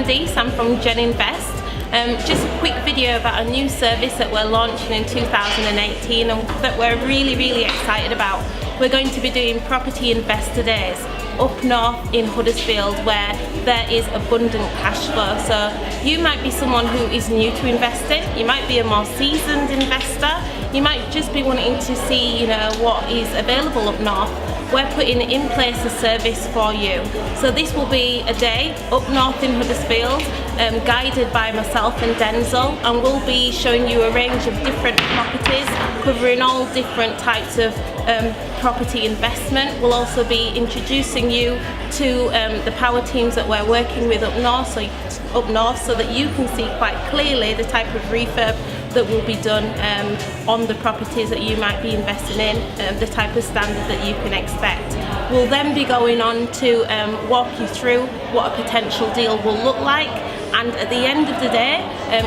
Sandy, so I'm from GenInvest. Just a quick video about a new service that we're launching in 2018 and that we're really excited about. We're going to be doing property investor days up north in Huddersfield, where there is abundant cash flow. So you might be someone who is new to investing, you might be a more seasoned investor, you might just be wanting to see what is available up north. We're putting in place a service for you. So this will be a day up north in Huddersfield, guided by myself and Denzel, and we'll be showing you a range of different properties, covering all different types of property investment. We'll also be introducing you to the power teams that we're working with up north, so that you can see quite clearly the type of refurb that will be done on the properties that you might be investing in, the type of standard that you can expect. We'll then be going on to walk you through what a potential deal will look like, and at the end of the day,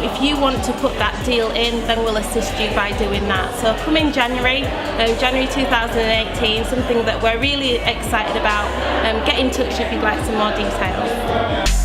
if you want to put that deal in, then we'll assist you by doing that. So come in January 2018, something that we're really excited about. Get in touch if you'd like some more details.